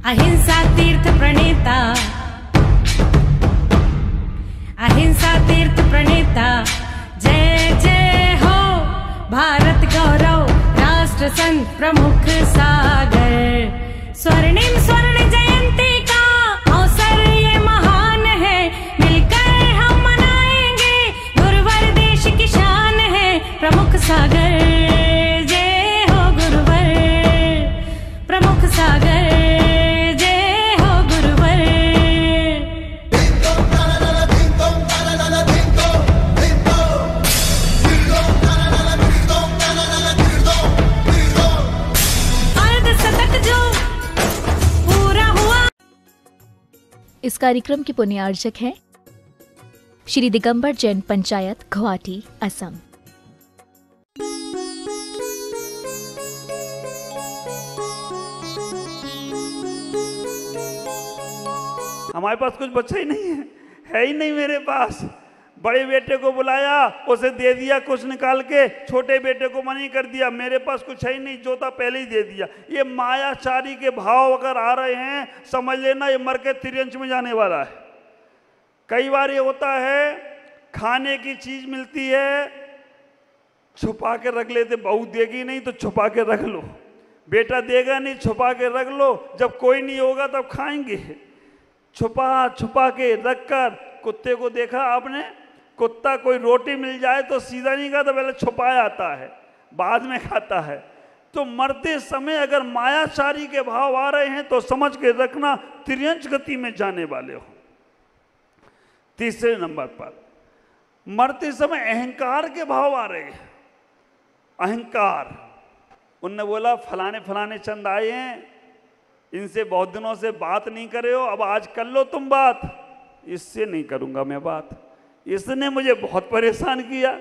अहिंसा तीर्थ प्रणेता, अहिंसा तीर्थ प्रणेता, जय जय हो भारत गौरव राष्ट्र संत प्रमुख सागर। स्वर्णिम स्वर्ण जयंती का अवसर ये महान है, मिलकर हम मनाएंगे गुरुवर देश की शान है। प्रमुख सागर जय हो गुरुवर, प्रमुख सागर जय हो गुरुवर। अर्धशतक जो पूरा हुआ। इस कार्यक्रम के पुण्यार्चक हैं श्री दिगंबर जैन पंचायत, गुवाहाटी, असम। हमारे पास कुछ बच्चा ही नहीं है ही नहीं मेरे पास। बड़े बेटे को बुलाया, उसे दे दिया कुछ निकाल के, छोटे बेटे को मना कर दिया, मेरे पास कुछ है ही नहीं, जोता पहले ही दे दिया। ये मायाचारी के भाव अगर आ रहे हैं, समझ लेना ये मर के तिरंच में जाने वाला है। कई बार ये होता है, खाने की चीज मिलती है, छुपा के रख लेते, बहू देगी नहीं तो छुपा के रख लो, बेटा देगा नहीं छुपा के रख लो, जब कोई नहीं होगा तब खाएंगे। छुपा छुपा के रखकर, कुत्ते को देखा आपने, कुत्ता कोई रोटी मिल जाए तो सीधा नहीं खाता, पहले छुपाया आता है, बाद में खाता है। तो मरते समय अगर मायाचारी के भाव आ रहे हैं तो समझ के रखना तिर्यंच गति में जाने वाले हो। तीसरे नंबर पर मरते समय अहंकार के भाव आ रहे हैं। अहंकार, उनने बोला फलाने फलाने चंद आए हैं, इनसे बहुत दिनों से बात नहीं करे हो, अब आज कर लो तुम बात। इससे नहीं करूंगा मैं बात, इसने मुझे बहुत परेशान किया।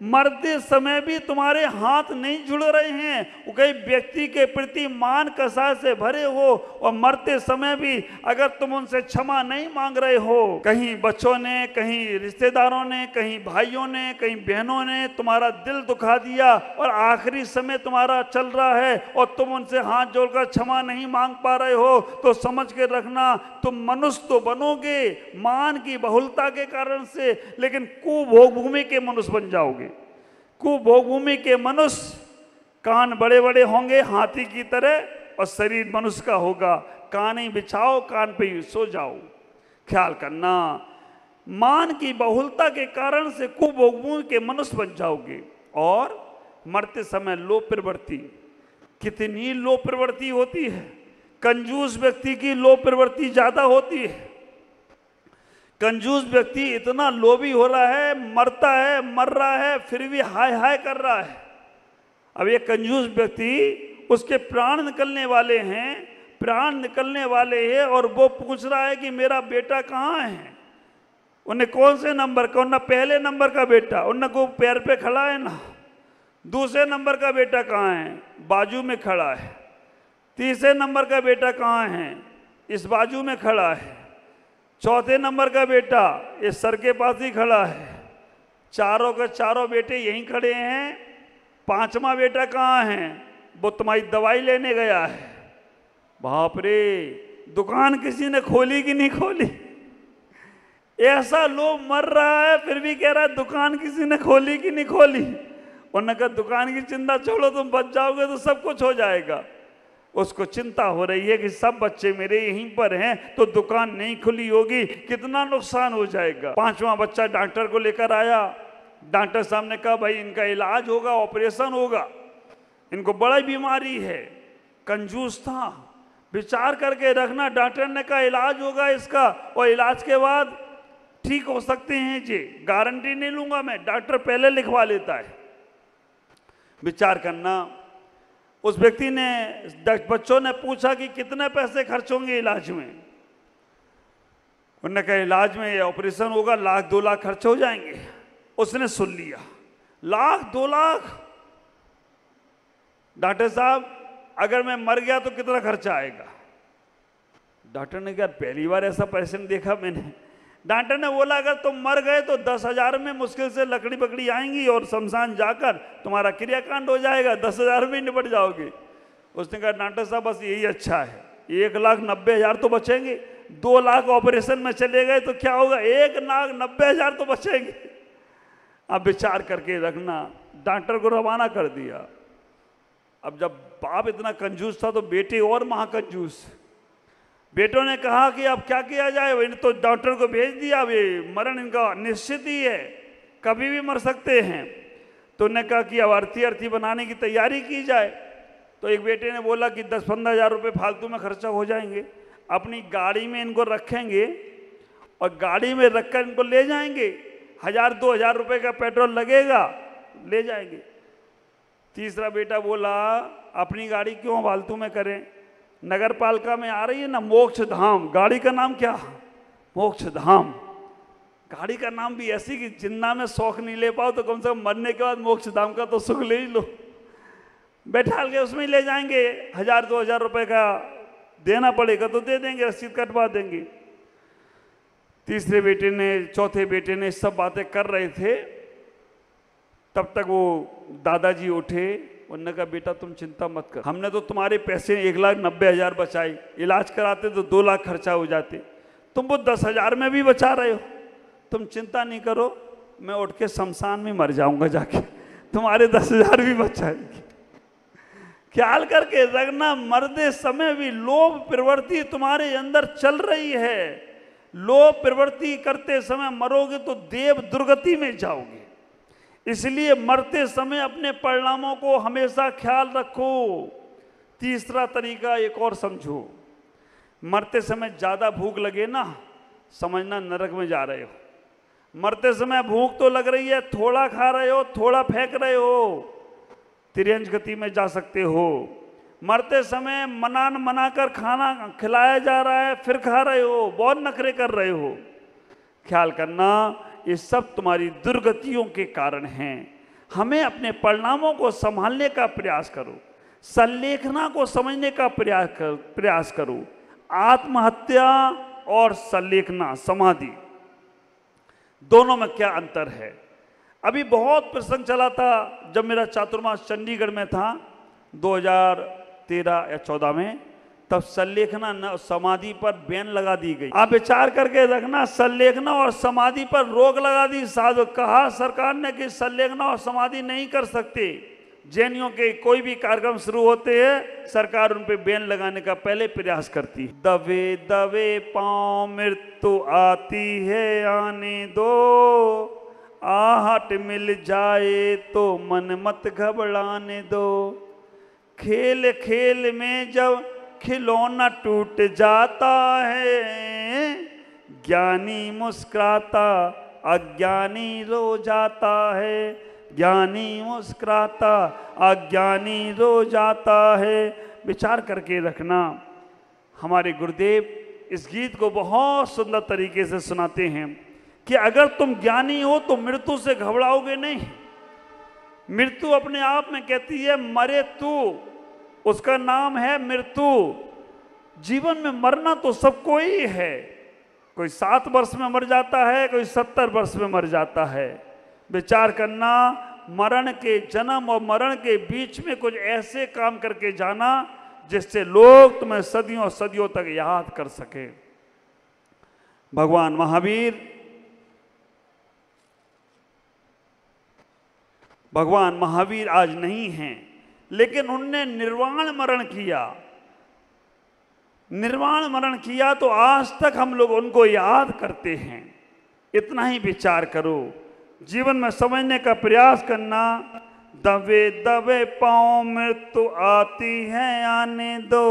मरते समय भी तुम्हारे हाथ नहीं जुड़ रहे हैं, वो कई व्यक्ति के प्रति मान कसा से भरे हो, और मरते समय भी अगर तुम उनसे क्षमा नहीं मांग रहे हो, कहीं बच्चों ने, कहीं रिश्तेदारों ने, कहीं भाइयों ने, कहीं बहनों ने तुम्हारा दिल दुखा दिया, और आखिरी समय तुम्हारा चल रहा है और तुम उनसे हाथ जोड़कर क्षमा नहीं मांग पा रहे हो, तो समझ के रखना तुम मनुष्य तो बनोगे मान की बहुलता के कारण से, लेकिन कुभोग भूमि के मनुष्य बन जाओगे। कुभोग भूमि के मनुष्य, कान बड़े बड़े होंगे हाथी की तरह, और शरीर मनुष्य का होगा। कान ही बिछाओ, कान पे ही सो जाओ। ख्याल करना, मान की बहुलता के कारण से कुभोग भूमि के मनुष्य बन जाओगे। और मरते समय लोभ प्रवृत्ति, कितनी लोभ प्रवृत्ति होती है। कंजूस व्यक्ति की लोभ प्रवृत्ति ज्यादा होती है। कंजूस व्यक्ति इतना लोभी हो रहा है, मरता है, मर रहा है, फिर भी हाय हाय कर रहा है। अब ये कंजूस व्यक्ति, उसके प्राण निकलने वाले हैं, प्राण निकलने वाले हैं, और वो पूछ रहा है कि मेरा बेटा कहाँ है। उन्हें कौन से नंबर का, उन्हें पहले नंबर का बेटा, उन्हें को पैर पे खड़ा है ना, दूसरे नंबर का बेटा कहाँ है, बाजू में खड़ा है, तीसरे नंबर का बेटा कहाँ है, इस बाजू में खड़ा है, चौथे नंबर का बेटा इस सर के पास ही खड़ा है, चारों के चारों बेटे यहीं खड़े हैं, पांचवा बेटा कहाँ है, वो तुम्हारी दवाई लेने गया है। बाप रे, दुकान किसी ने खोली कि नहीं खोली। ऐसा लोग मर रहा है, फिर भी कह रहा है दुकान किसी ने खोली कि नहीं खोली। उन्होंने कहा दुकान की चिंता छोड़ो, तुम बच जाओगे तो सब कुछ हो जाएगा। उसको चिंता हो रही है कि सब बच्चे मेरे यहीं पर हैं, तो दुकान नहीं खुली होगी, कितना नुकसान हो जाएगा। पांचवा बच्चा डॉक्टर को लेकर आया, डॉक्टर साहब ने कहा भाई इनका इलाज होगा, ऑपरेशन होगा, इनको बड़ी बीमारी है। कंजूस था, विचार करके रखना। डॉक्टर ने कहा इलाज होगा इसका, और इलाज के बाद ठीक हो सकते हैं जी, गारंटी नहीं लूंगा मैं, डॉक्टर पहले लिखवा लेता है। विचार करना। उस व्यक्ति ने, बच्चों ने पूछा कि कितने पैसे खर्च होंगे इलाज में। उन्होंने कहा इलाज में, ऑपरेशन होगा, 1 लाख 2 लाख खर्च हो जाएंगे। उसने सुन लिया, 1 लाख 2 लाख। डॉक्टर साहब अगर मैं मर गया तो कितना खर्चा आएगा। डॉक्टर ने कहा पहली बार ऐसा पेशेंट देखा मैंने। डॉक्टर ने बोला अगर तुम मर गए तो 10,000 में मुश्किल से लकड़ी पकड़ी आएंगी और शमशान जाकर तुम्हारा क्रियाकांड हो जाएगा, 10,000 में निपट जाओगे। उसने कहा डॉक्टर साहब बस यही अच्छा है। 1,90,000 तो बचेंगे। 2 लाख ऑपरेशन में चले गए तो क्या होगा, 1,90,000 तो बचेंगे। अब विचार करके रखना, डॉक्टर को रवाना कर दिया। अब जब बाप इतना कंजूस था तो बेटे और महाकंजूस। बेटों ने कहा कि अब क्या किया जाए, इन्हें तो डॉक्टर को भेज दिया, अब ये मरण इनका निश्चित ही है, कभी भी मर सकते हैं। तो उन्होंने कहा कि अब अर्थी बनाने की तैयारी की जाए। तो एक बेटे ने बोला कि 10-15 हज़ार रुपये फालतू में खर्चा हो जाएंगे, अपनी गाड़ी में इनको रखेंगे और गाड़ी में रखकर इनको ले जाएंगे, 1,000-2 हज़ार रुपये का पेट्रोल लगेगा, ले जाएंगे। तीसरा बेटा बोला अपनी गाड़ी क्यों फालतू में करें, नगर पालिका में आ रही है ना मोक्ष धाम, गाड़ी का नाम क्या, मोक्ष धाम। गाड़ी का नाम भी ऐसी कि जिंदा में शौक नहीं ले पाओ तो कम से कम मरने के बाद मोक्ष धाम का तो सुख ले ही लो। बैठा के उसमें ही ले जाएंगे, 1,000-2 हज़ार रुपये का देना पड़ेगा तो दे देंगे, रसीद कटवा देंगे। तीसरे बेटे ने, चौथे बेटे ने सब बातें कर रहे थे, तब तक वो दादाजी उठे। उन्होंने कहा बेटा तुम चिंता मत कर, हमने तो तुम्हारे पैसे 1,90,000 बचाए, इलाज कराते तो 2 लाख खर्चा हो जाते, तुम वो 10,000 में भी बचा रहे हो, तुम चिंता नहीं करो, मैं उठ के शमशान में मर जाऊंगा जाके, तुम्हारे 10,000 भी बचाएंगे। ख्याल करके रखना, मरते समय भी लोभ प्रवृत्ति तुम्हारे अंदर चल रही है। लोभ प्रवृत्ति करते समय मरोगे तो देव दुर्गति में जाओगे। इसलिए मरते समय अपने परिणामों को हमेशा ख्याल रखो। तीसरा तरीका एक और समझो, मरते समय ज़्यादा भूख लगे ना, समझना नरक में जा रहे हो। मरते समय भूख तो लग रही है, थोड़ा खा रहे हो, थोड़ा फेंक रहे हो, तिर्यंज गति में जा सकते हो। मरते समय मना कर खाना खिलाया जा रहा है, फिर खा रहे हो, बहुत नखरे कर रहे हो। ख्याल करना, ये सब तुम्हारी दुर्गतियों के कारण हैं। हमें अपने परिणामों को संभालने का प्रयास करो, संलेखना को समझने का प्रयास करो। आत्महत्या और संलेखना, समाधि, दोनों में क्या अंतर है। अभी बहुत प्रसंग चला था जब मेरा चातुर्मास चंडीगढ़ में था 2013 या 14 में, तब संलेखना समाधि पर बैन लगा दी गई। आप विचार करके रखना, संलेखना और समाधि पर रोक लगा दी। साधु कहा सरकार ने कि संलेखना और समाधि नहीं कर सकते। जैनियों के कोई भी कार्यक्रम शुरू होते हैं, सरकार उन पे बैन लगाने का पहले प्रयास करती है। दबे दबे पांव मृत्यु आती है, आने दो, आहट मिल जाए तो मन मत घबराने दो। खेल खेल में जब खिलौना टूट जाता है, ज्ञानी मुस्कुराता अज्ञानी रो जाता है, ज्ञानी मुस्कुराता अज्ञानी रो जाता है। विचार करके रखना। हमारे गुरुदेव इस गीत को बहुत सुंदर तरीके से सुनाते हैं कि अगर तुम ज्ञानी हो तो मृत्यु से घबराओगे नहीं। मृत्यु अपने आप में कहती है मरे तू, उसका नाम है मृत्यु। जीवन में मरना तो सबको ही है, कोई 7 वर्ष में मर जाता है, कोई 70 वर्ष में मर जाता है। विचार करना, मरण के, जन्म और मरण के बीच में कुछ ऐसे काम करके जाना जिससे लोग तुम्हें सदियों सदियों तक याद कर सके। भगवान महावीर आज नहीं हैं, लेकिन उनने निर्वाण मरण किया। निर्वाण मरण किया तो आज तक हम लोग उनको याद करते हैं। इतना ही विचार करो, जीवन में समझने का प्रयास करना। दबे दबे पांव मृत्यु आती है, आने दो,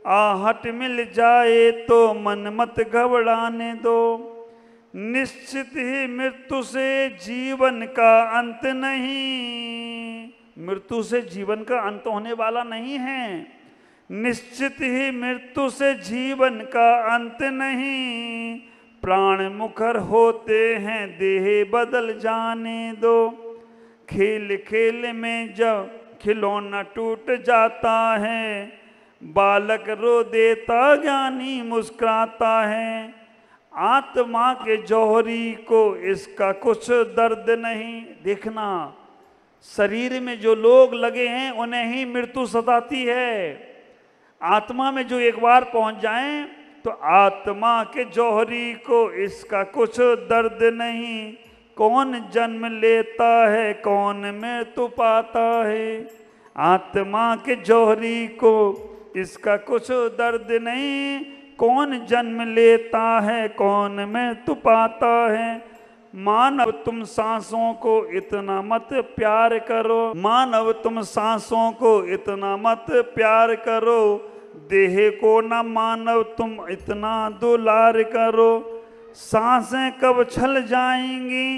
आहट मिल जाए तो मन मत घबराने दो। निश्चित ही मृत्यु से जीवन का अंत नहीं, मृत्यु से जीवन का अंत होने वाला नहीं है। निश्चित ही मृत्यु से जीवन का अंत नहीं, प्राण मुखर होते हैं देह बदल जाने दो। खेल खेल में जब खिलौना टूट जाता है, बालक रो देता ज्ञानी मुस्कुराता है। आत्मा के जौहरी को इसका कुछ दर्द नहीं। देखना, शरीर में जो लोग लगे हैं उन्हें ही मृत्यु सताती है। आत्मा में जो एक बार पहुंच जाएं तो आत्मा के जौहरी को इसका कुछ दर्द नहीं, कौन जन्म लेता है कौन मृत्यु पाता है। आत्मा के जौहरी को इसका कुछ दर्द नहीं, कौन जन्म लेता है कौन मृत्यु पाता है। मानव तुम सांसों को इतना मत प्यार करो, मानव तुम सांसों को इतना मत प्यार करो, देह को न मानव तुम इतना दुलार करो। सांसें कब छल जाएंगी,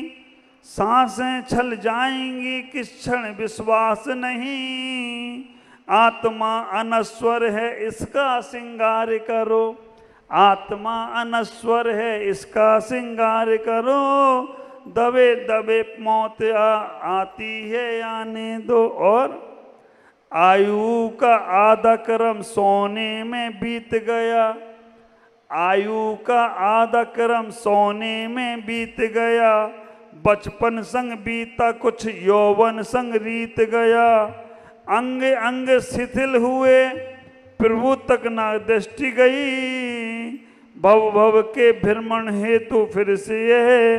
सांसें छल जाएंगी, किस क्षण विश्वास नहीं। आत्मा अनश्वर है इसका श्रृंगार करो, आत्मा अनश्वर है इसका श्रृंगार करो। दबे दबे मौत आती है आने दो, और आयु का आधा क्रम सोने में बीत गया, आयु का आधा क्रम सोने में बीत गया। बचपन संग बीता कुछ यौवन संग रीत गया, अंग अंग शिथिल हुए प्रभु तक ना दृष्टि गई। भव भव के भ्रमण हेतु फिर से है,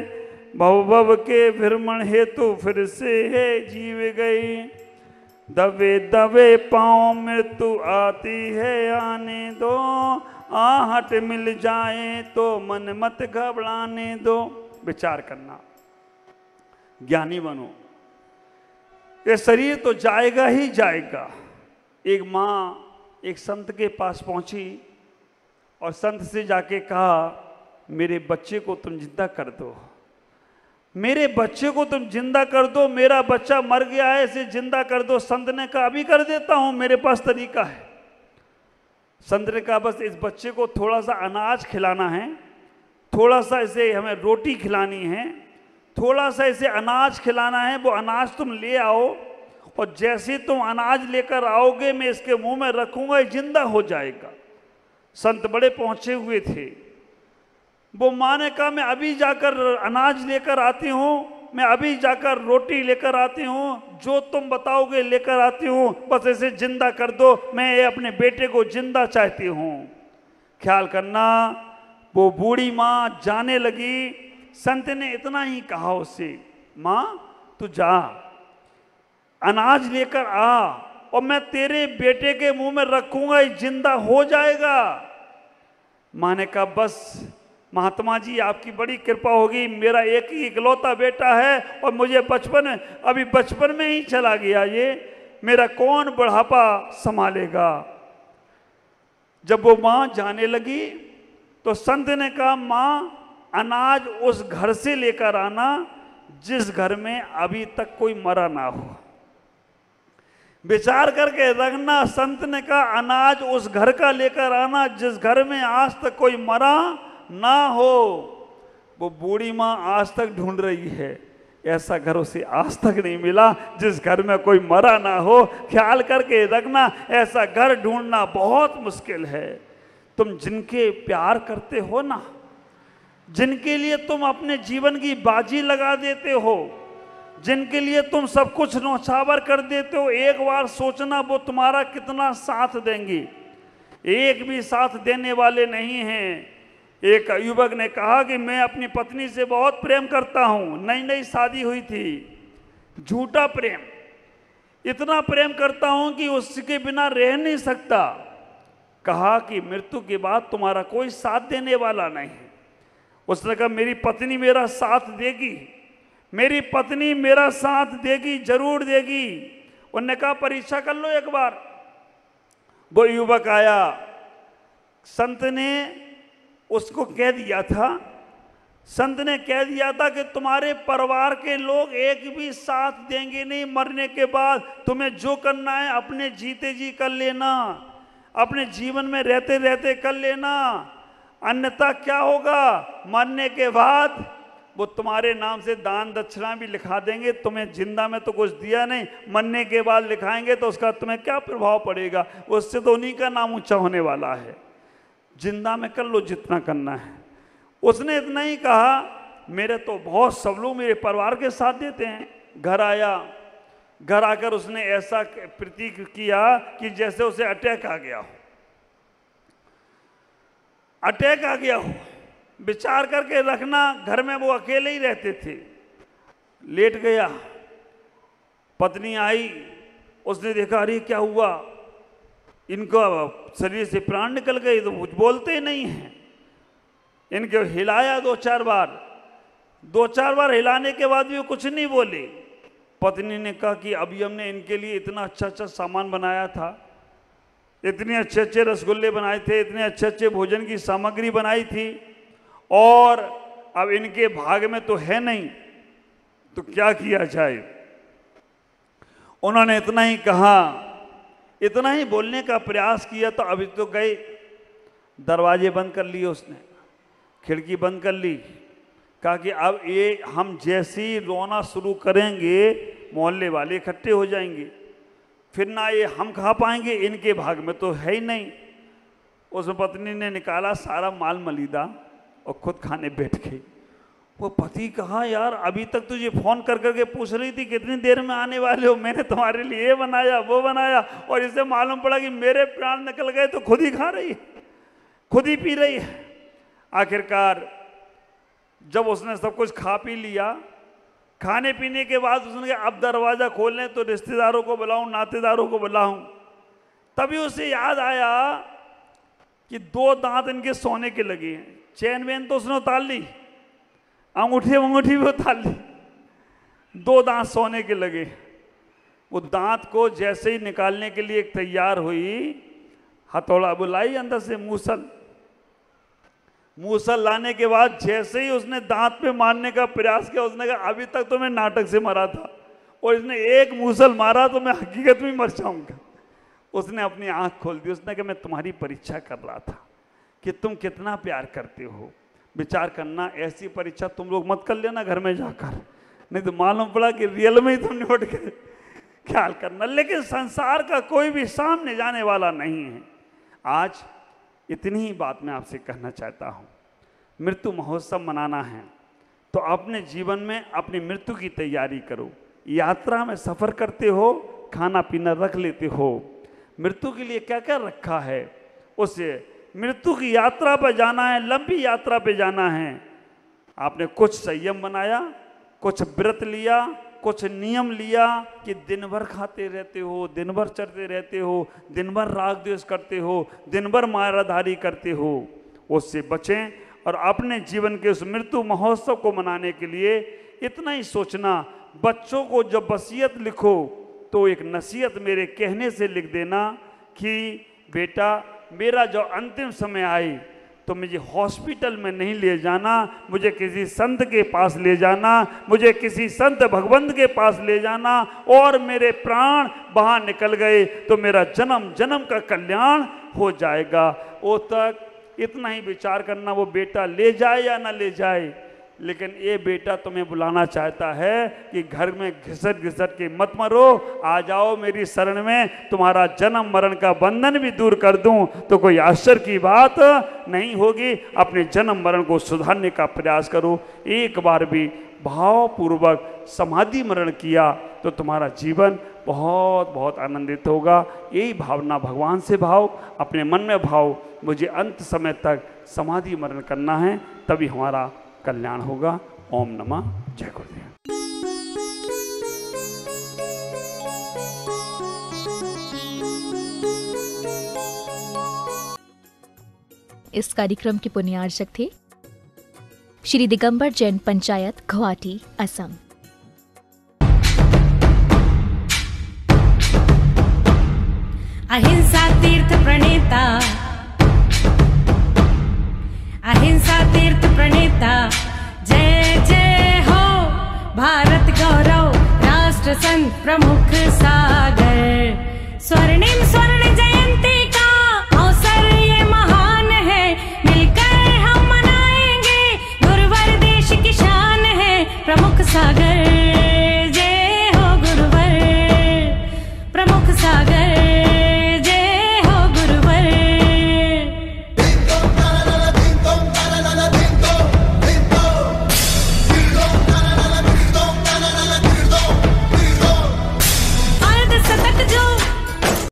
भव भव के भ्रमण हेतु फिर से है जीव गई। दबे दबे पाँव मृत्यु आती है आने दो, आहट मिल जाए तो मन मत घबराने दो। विचार करना, ज्ञानी बनो। ये शरीर तो जाएगा ही जाएगा। एक माँ एक संत के पास पहुंची और संत से जाके कहा, मेरे बच्चे को तुम जिंदा कर दो, मेरे बच्चे को तुम जिंदा कर दो, मेरा बच्चा मर गया है इसे जिंदा कर दो। संत ने कहा अभी कर देता हूं, मेरे पास तरीका है। संत ने कहा बस इस बच्चे को थोड़ा सा अनाज खिलाना है, थोड़ा सा इसे हमें रोटी खिलानी है, थोड़ा सा इसे अनाज खिलाना है। वो अनाज तुम ले आओ और जैसे तुम अनाज लेकर आओगे मैं इसके मुंह में रखूंगा, ये जिंदा हो जाएगा। संत बड़े पहुंचे हुए थे। वो माँ ने कहा मैं अभी जाकर अनाज लेकर आती हूँ, मैं अभी जाकर रोटी लेकर आती हूँ, जो तुम बताओगे लेकर आती हूँ, बस इसे जिंदा कर दो, मैं ये अपने बेटे को जिंदा चाहती हूँ। ख्याल करना, वो बूढ़ी माँ जाने लगी। संत ने इतना ही कहा उससे, माँ तू जा अनाज लेकर आ और मैं तेरे बेटे के मुंह में रखूंगा, ये जिंदा हो जाएगा। माँ ने कहा बस महात्मा जी आपकी बड़ी कृपा होगी, मेरा एक ही इकलौता बेटा है और मुझे अभी बचपन में ही चला गया, ये मेरा कौन बुढ़ापा संभालेगा। जब वो माँ जाने लगी तो संत ने कहा माँ अनाज उस घर से लेकर आना जिस घर में अभी तक कोई मरा ना हो। विचार करके रखना, संत ने कहा अनाज उस घर का लेकर आना जिस घर में आज तक कोई मरा ना हो। वो बूढ़ी माँ आज तक ढूंढ रही है, ऐसा घर उसे आज तक नहीं मिला जिस घर में कोई मरा ना हो। ख्याल करके रखना, ऐसा घर ढूंढना बहुत मुश्किल है। तुम जिनके प्यार करते हो ना, जिनके लिए तुम अपने जीवन की बाजी लगा देते हो, जिनके लिए तुम सब कुछ न्यौछावर कर देते हो, एक बार सोचना वो तुम्हारा कितना साथ देंगे। एक भी साथ देने वाले नहीं हैं। एक युवक ने कहा कि मैं अपनी पत्नी से बहुत प्रेम करता हूं, नई नई शादी हुई थी, झूठा प्रेम, इतना प्रेम करता हूं कि उसके बिना रह नहीं सकता। कहा कि मृत्यु के बाद तुम्हारा कोई साथ देने वाला नहीं। उसने कहा मेरी पत्नी मेरा साथ देगी, मेरी पत्नी मेरा साथ देगी, जरूर देगी। उन्होंने कहा परीक्षा कर लो एक बार। वो युवक आया, संत ने उसको कह दिया था, संत ने कह दिया था कि तुम्हारे परिवार के लोग एक भी साथ देंगे नहीं मरने के बाद, तुम्हें जो करना है अपने जीते जी कर लेना, अपने जीवन में रहते रहते कर लेना, अन्यथा क्या होगा मरने के बाद वो तुम्हारे नाम से दान दक्षिणा भी लिखा देंगे, तुम्हें जिंदा में तो कुछ दिया नहीं, मरने के बाद लिखाएंगे तो उसका तुम्हें क्या प्रभाव पड़ेगा, उससे तो उन्हीं का नाम ऊंचा होने वाला है। जिंदा में कर लो जितना करना है। उसने इतना ही कहा, मेरे तो बहुत सब लोग मेरे परिवार के साथ देते हैं। घर आया, घर आकर उसने ऐसा प्रतीक किया कि जैसे उसे अटैक आ गया हो। अटैक आ गया हो, विचार करके रखना। घर में वो अकेले ही रहते थे, लेट गया, पत्नी आई, उसने देखा अरे क्या हुआ, इनका शरीर से प्राण निकल गए, तो कुछ बोलते ही नहीं हैं। इनको हिलाया 2-4 बार, 2-4 बार हिलाने के बाद भी वो कुछ नहीं बोले। पत्नी ने कहा कि अभी हमने इनके लिए इतना अच्छा अच्छा सामान बनाया था, इतने अच्छे अच्छे रसगुल्ले बनाए थे, इतने अच्छे अच्छे भोजन की सामग्री बनाई थी, और अब इनके भाग में तो है नहीं, तो क्या किया जाए। उन्होंने इतना ही कहा, इतना ही बोलने का प्रयास किया, तो अभी तो गए, दरवाजे बंद कर लिए उसने, खिड़की बंद कर ली। कहा कि अब ये हम जैसे ही रोना शुरू करेंगे मोहल्ले वाले इकट्ठे हो जाएंगे, फिर ना ये हम खा पाएंगे, इनके भाग में तो है ही नहीं। उस पत्नी ने निकाला सारा माल मलीदा और खुद खाने बैठ गई। वो पति कहा यार अभी तक तुझे फोन कर करके पूछ रही थी कितनी देर में आने वाले हो, मैंने तुम्हारे लिए ये बनाया वो बनाया, और इसे मालूम पड़ा कि मेरे प्राण निकल गए तो खुद ही खा रही है, खुद ही पी रही है। आखिरकार जब उसने सब कुछ खा पी लिया, खाने पीने के बाद उसने कहा अब दरवाज़ा खोलने तो रिश्तेदारों को बुलाऊं, नातेदारों को बुलाऊं। तभी उसे याद आया कि 2 दांत इनके सोने के लगे हैं, चैन वैन तो उसने उतार ली, अंगूठी भी उतार ली, 2 दांत सोने के लगे। वो दांत को जैसे ही निकालने के लिए तैयार हुई, हथौड़ा बुलाई, अंदर से मूसल लाने के बाद जैसे ही उसने दांत पे मारने का प्रयास किया, उसने कहा अभी तक तो मैं नाटक से मरा था, और इसने एक मूसल मारा तो मैं हकीकत में मर जाऊंगा। उसने अपनी आंख खोल दी, उसने कहा मैं तुम्हारी परीक्षा कर रहा था कि तुम कितना प्यार करते हो। विचार करना, ऐसी परीक्षा तुम लोग मत कर लेना घर में जाकर, नहीं तो मालूम पड़ा कि रियल में ही तुम निपट गए। ख्याल करना। लेकिन संसार का कोई भी सामने जाने वाला नहीं है। आज इतनी ही बात मैं आपसे कहना चाहता हूँ। मृत्यु महोत्सव मनाना है तो अपने जीवन में अपनी मृत्यु की तैयारी करो। यात्रा में सफ़र करते हो, खाना पीना रख लेते हो, मृत्यु के लिए क्या क्या रखा है, उससे मृत्यु की यात्रा पर जाना है, लंबी यात्रा पे जाना है। आपने कुछ संयम बनाया, कुछ व्रत लिया, कुछ नियम लिया कि दिन भर खाते रहते हो, दिन भर चढ़ते रहते हो, दिन भर राग द्वेष करते हो, दिन भर माराधारी करते हो, उससे बचें। और अपने जीवन के उस मृत्यु महोत्सव को मनाने के लिए इतना ही सोचना, बच्चों को जब वसीयत लिखो तो एक नसीहत मेरे कहने से लिख देना कि बेटा मेरा जो अंतिम समय आए तो मुझे हॉस्पिटल में नहीं ले जाना, मुझे किसी संत के पास ले जाना, मुझे किसी संत भगवंत के पास ले जाना, और मेरे प्राण बाहर निकल गए तो मेरा जन्म जन्म का कल्याण हो जाएगा। वो तक इतना ही विचार करना, वो बेटा ले जाए या ना ले जाए, लेकिन ये बेटा तुम्हें बुलाना चाहता है कि घर में घिसट घिसट के मत मरो, आ जाओ मेरी शरण में, तुम्हारा जन्म मरण का बंधन भी दूर कर दूं तो कोई आश्चर्य की बात नहीं होगी। अपने जन्म मरण को सुधारने का प्रयास करो। एक बार भी भावपूर्वक समाधि मरण किया तो तुम्हारा जीवन बहुत बहुत आनंदित होगा। यही भावना भगवान से भाव, अपने मन में भाव, मुझे अंत समय तक समाधि मरण करना है, तभी हमारा कल्याण होगा। ओम नमः जय गुरुदेव। इस कार्यक्रम के पुण्यार्चक थे श्री दिगंबर जैन पंचायत, गुवाहाटी, असम। अहिंसा तीर्थ प्रणेता, अहिंसा तीर्थ प्रणेता, जय जय हो भारत गौरव, राष्ट्र संत प्रमुख सागर। स्वर्णिम स्वर्ण जयंती का अवसर ये महान है, मिलकर हम मनाएंगे, गुरुवर देश की शान है प्रमुख सागर। जय हो गुरुवर प्रमुख सागर।